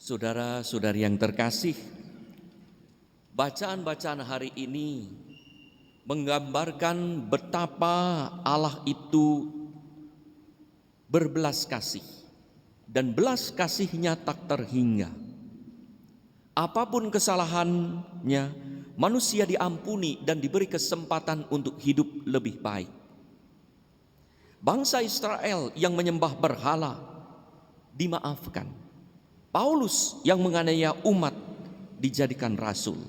Saudara-saudari yang terkasih, bacaan-bacaan hari ini menggambarkan betapa Allah itu berbelas kasih dan belas kasihnya tak terhingga. Apapun kesalahannya, manusia diampuni dan diberi kesempatan untuk hidup lebih baik. Bangsa Israel yang menyembah berhala dimaafkan. Paulus yang menganiaya umat dijadikan rasul.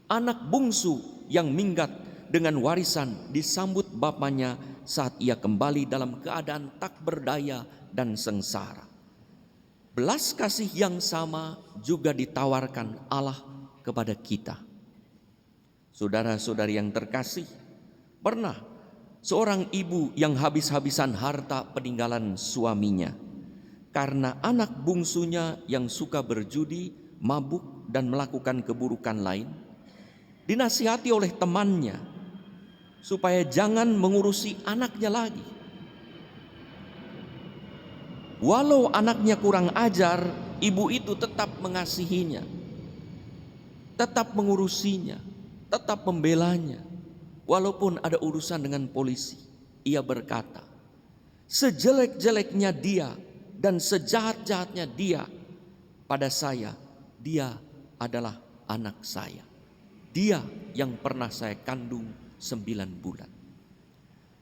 Anak bungsu yang minggat dengan warisan disambut bapaknya saat ia kembali dalam keadaan tak berdaya dan sengsara. Belas kasih yang sama juga ditawarkan Allah kepada kita. Saudara-saudari yang terkasih, pernah seorang ibu yang habis-habisan harta peninggalan suaminya karena anak bungsunya yang suka berjudi, mabuk dan melakukan keburukan lain, dinasihati oleh temannya supaya jangan mengurusi anaknya lagi. Walau anaknya kurang ajar, ibu itu tetap mengasihinya, tetap mengurusinya, tetap membelanya. Walaupun ada urusan dengan polisi, ia berkata, sejelek-jeleknya dia dan sejahat-jahatnya dia pada saya, dia adalah anak saya. Dia yang pernah saya kandung 9 bulan.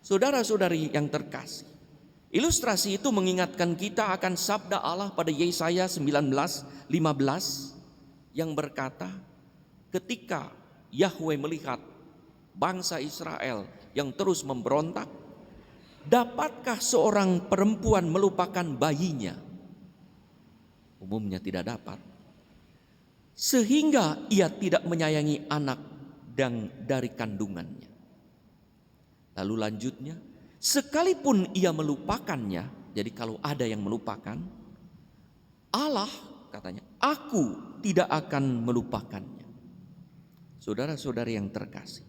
Saudara-saudari yang terkasih, ilustrasi itu mengingatkan kita akan sabda Allah pada Yesaya 19:15 yang berkata, ketika Yahweh melihat bangsa Israel yang terus memberontak, dapatkah seorang perempuan melupakan bayinya? Umumnya tidak dapat. Sehingga ia tidak menyayangi anak dari kandungannya. Lalu lanjutnya, sekalipun ia melupakannya, jadi kalau ada yang melupakan, Allah katanya, aku tidak akan melupakannya. Saudara-saudari yang terkasih,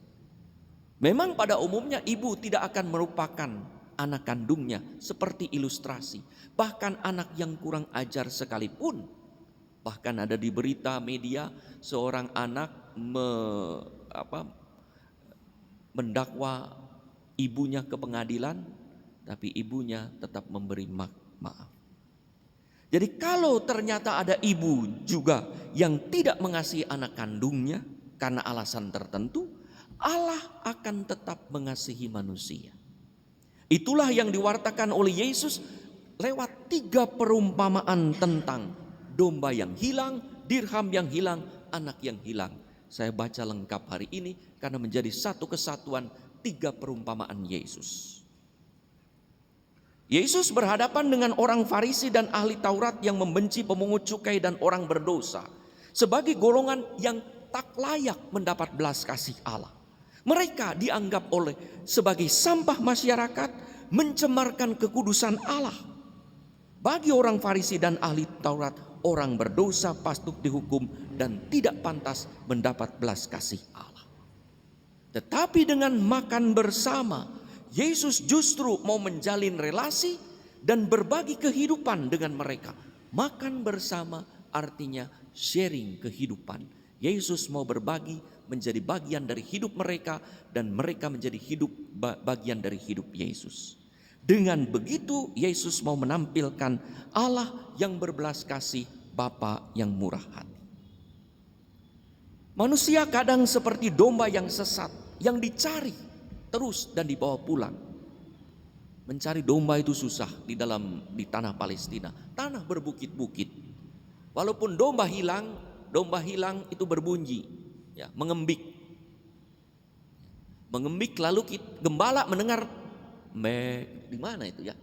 memang pada umumnya ibu tidak akan melupakan anak kandungnya seperti ilustrasi. Bahkan anak yang kurang ajar sekalipun. Bahkan ada di berita media seorang anak mendakwa ibunya ke pengadilan, tapi ibunya tetap memberi maaf. Jadi kalau ternyata ada ibu juga yang tidak mengasihi anak kandungnya karena alasan tertentu, Allah akan tetap mengasihi manusia. Itulah yang diwartakan oleh Yesus lewat 3 perumpamaan tentang domba yang hilang, dirham yang hilang, anak yang hilang. Saya baca lengkap hari ini karena menjadi satu kesatuan 3 perumpamaan Yesus. Yesus berhadapan dengan orang Farisi dan ahli Taurat yang membenci pemungut cukai dan orang berdosa sebagai golongan yang tak layak mendapat belas kasih Allah. Mereka dianggap sebagai sampah masyarakat, mencemarkan kekudusan Allah. Bagi orang Farisi dan ahli Taurat, orang berdosa patut dihukum dan tidak pantas mendapat belas kasih Allah. Tetapi dengan makan bersama, Yesus justru mau menjalin relasi dan berbagi kehidupan dengan mereka. Makan bersama artinya sharing kehidupan. Yesus mau berbagi, menjadi bagian dari hidup mereka, dan mereka menjadi bagian dari hidup Yesus. Dengan begitu Yesus mau menampilkan Allah yang berbelas kasih, Bapa yang murah hati. Manusia kadang seperti domba yang sesat, yang dicari terus dan dibawa pulang. Mencari domba itu susah di tanah Palestina, tanah berbukit-bukit. Walaupun domba hilang itu berbunyi, ya, mengembik lalu gembala mendengar di mana itu ya?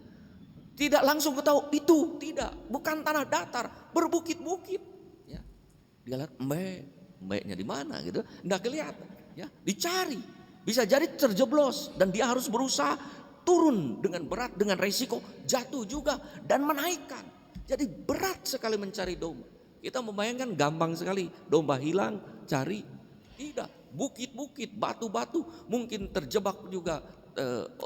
Tidak langsung ketahui itu bukan tanah datar, berbukit-bukit. Ya, dia lihat mbeknya di mana gitu, nggak kelihatan. Ya, dicari, bisa jadi terjeblos dan dia harus berusaha turun dengan berat, dengan resiko jatuh juga dan menaikkan. Jadi berat sekali mencari domba. Kita membayangkan gampang sekali, domba hilang, cari. Tidak, bukit-bukit, batu-batu, mungkin terjebak juga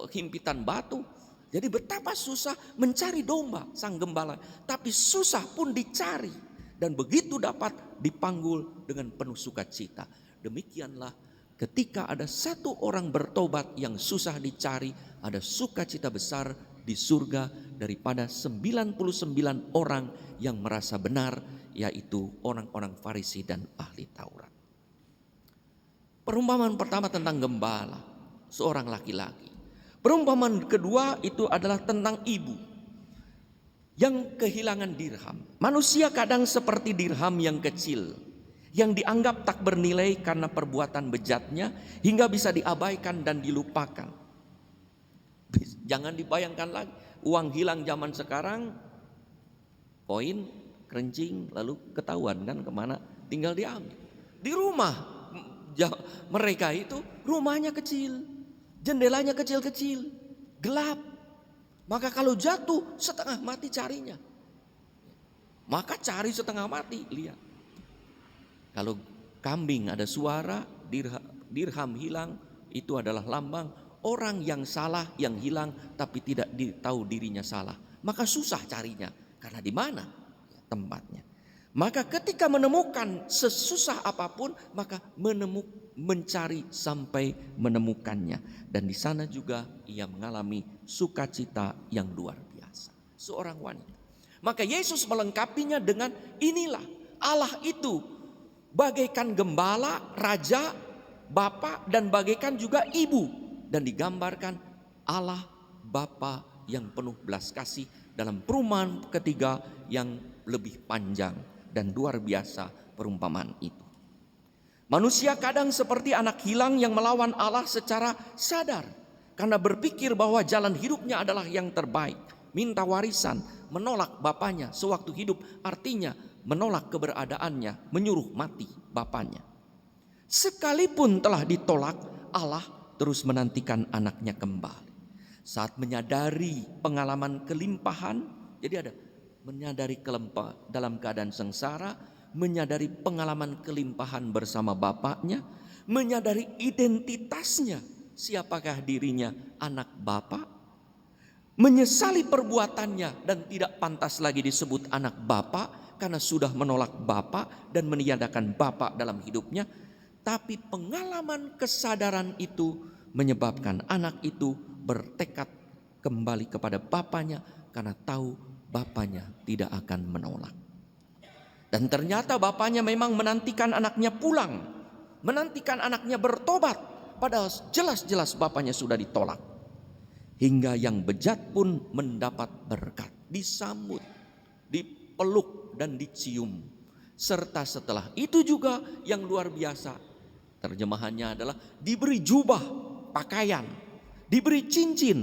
himpitan batu. Jadi betapa susah mencari domba sang gembala. Tapi susah pun dicari. dan begitu dapat dipanggul dengan penuh sukacita. Demikianlah ketika ada satu orang bertobat yang susah dicari, ada sukacita besar di surga daripada 99 orang yang merasa benar, yaitu orang-orang Farisi dan ahli Taurat. Perumpamaan pertama tentang gembala, seorang laki-laki. Perumpamaan kedua itu adalah tentang ibu yang kehilangan dirham. Manusia kadang seperti dirham yang kecil, yang dianggap tak bernilai karena perbuatan bejatnya, hingga bisa diabaikan dan dilupakan. Jangan dibayangkan lagi, uang hilang zaman sekarang, koin, kerencing, lalu ketahuan kan kemana, tinggal diambil. Di rumah mereka itu rumahnya kecil, jendelanya kecil-kecil, gelap. Maka kalau jatuh setengah mati carinya. Maka cari setengah mati, lihat. Kalau kambing ada suara, dirham hilang, itu adalah lambang orang yang salah, yang hilang tapi tidak tahu dirinya salah. Maka susah carinya, karena di mana tempatnya. Maka ketika menemukan sesusah apapun, maka mencari sampai menemukannya. Dan di sana juga ia mengalami sukacita yang luar biasa. Seorang wanita. Maka Yesus melengkapinya dengan inilah Allah itu bagaikan gembala, raja, bapa, dan bagaikan juga ibu. Dan digambarkan Allah Bapa yang penuh belas kasih dalam perumpamaan ketiga yang lebih panjang dan luar biasa perumpamaan itu. Manusia kadang seperti anak hilang yang melawan Allah secara sadar, karena berpikir bahwa jalan hidupnya adalah yang terbaik. Minta warisan, menolak bapaknya sewaktu hidup, artinya menolak keberadaannya, menyuruh mati bapaknya. Sekalipun telah ditolak, Allah terus menantikan anaknya kembali. Saat menyadari pengalaman kelimpahan, jadi ada menyadari dalam keadaan sengsara, menyadari pengalaman kelimpahan bersama bapaknya, menyadari identitasnya, siapakah dirinya, anak bapa, menyesali perbuatannya dan tidak pantas lagi disebut anak bapa karena sudah menolak bapa dan meniadakan bapa dalam hidupnya. Tapi pengalaman kesadaran itu menyebabkan anak itu bertekad kembali kepada bapaknya karena tahu bapaknya tidak akan menolak. Dan ternyata bapaknya memang menantikan anaknya pulang, menantikan anaknya bertobat, padahal jelas-jelas bapaknya sudah ditolak. Hingga yang bejat pun mendapat berkat, disambut, dipeluk dan dicium. Serta setelah itu juga yang luar biasa, terjemahannya adalah diberi jubah, pakaian, diberi cincin,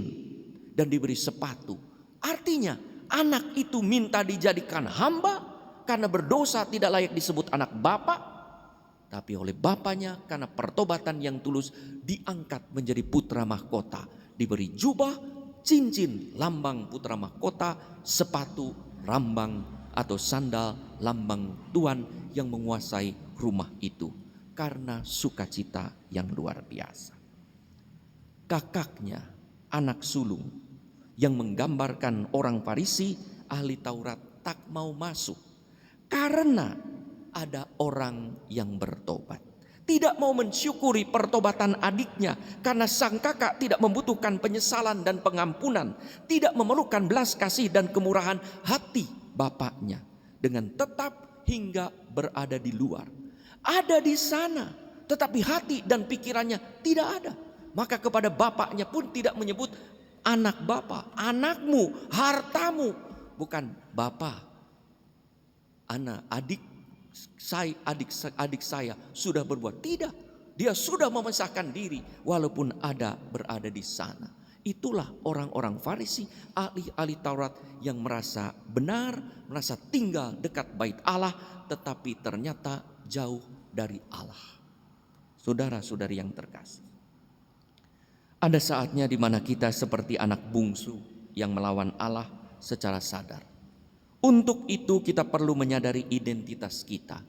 dan diberi sepatu. Artinya anak itu minta dijadikan hamba, karena berdosa tidak layak disebut anak bapa, tapi oleh bapaknya karena pertobatan yang tulus diangkat menjadi putra mahkota. Diberi jubah, cincin lambang putra mahkota, sepatu lambang atau sandal lambang Tuhan yang menguasai rumah itu. Karena sukacita yang luar biasa. Kakaknya, anak sulung yang menggambarkan orang Farisi, ahli Taurat, tak mau masuk. Karena ada orang yang bertobat. Tidak mau mensyukuri pertobatan adiknya. Karena sang kakak tidak membutuhkan penyesalan dan pengampunan. Tidak memerlukan belas kasih dan kemurahan hati bapaknya. Dengan tetap hingga berada di luar. Ada di sana, tetapi hati dan pikirannya tidak ada. Maka kepada bapaknya pun tidak menyebut anak bapa, anakmu, hartamu. Bukan bapa. Adik saya sudah berbuat. Tidak, dia sudah memisahkan diri walaupun berada di sana. Itulah orang-orang Farisi, ahli Taurat yang merasa benar, merasa tinggal dekat bait Allah, tetapi ternyata jauh dari Allah. Saudara-saudari yang terkasih, ada saatnya di mana kita seperti anak bungsu yang melawan Allah secara sadar. Untuk itu kita perlu menyadari identitas kita.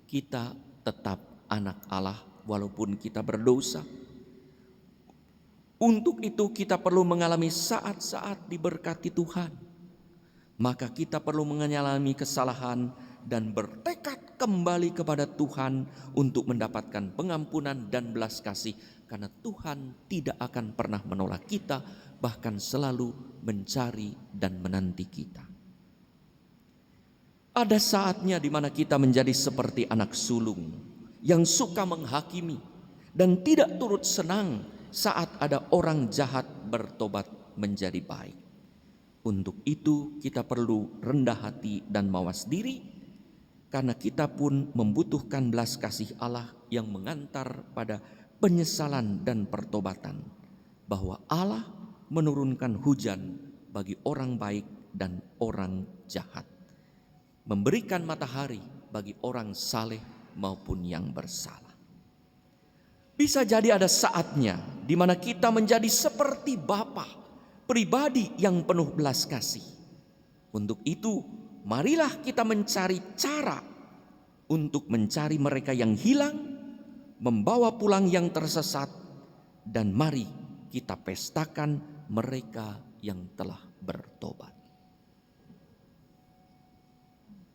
Kita tetap anak Allah walaupun kita berdosa. Untuk itu kita perlu mengalami saat-saat diberkati Tuhan. Maka kita perlu mengalami kesalahan dan bertekad kembali kepada Tuhan untuk mendapatkan pengampunan dan belas kasih, karena Tuhan tidak akan pernah menolak kita, bahkan selalu mencari dan menanti kita. Ada saatnya di mana kita menjadi seperti anak sulung yang suka menghakimi dan tidak turut senang saat ada orang jahat bertobat menjadi baik. Untuk itu kita perlu rendah hati dan mawas diri, karena kita pun membutuhkan belas kasih Allah yang mengantar pada penyesalan dan pertobatan, bahwa Allah menurunkan hujan bagi orang baik dan orang jahat, memberikan matahari bagi orang saleh maupun yang bersalah. Bisa jadi ada saatnya di mana kita menjadi seperti Bapa, pribadi yang penuh belas kasih. Untuk itu, marilah kita mencari cara untuk mencari mereka yang hilang, membawa pulang yang tersesat, dan mari kita pestakan mereka yang telah bertobat.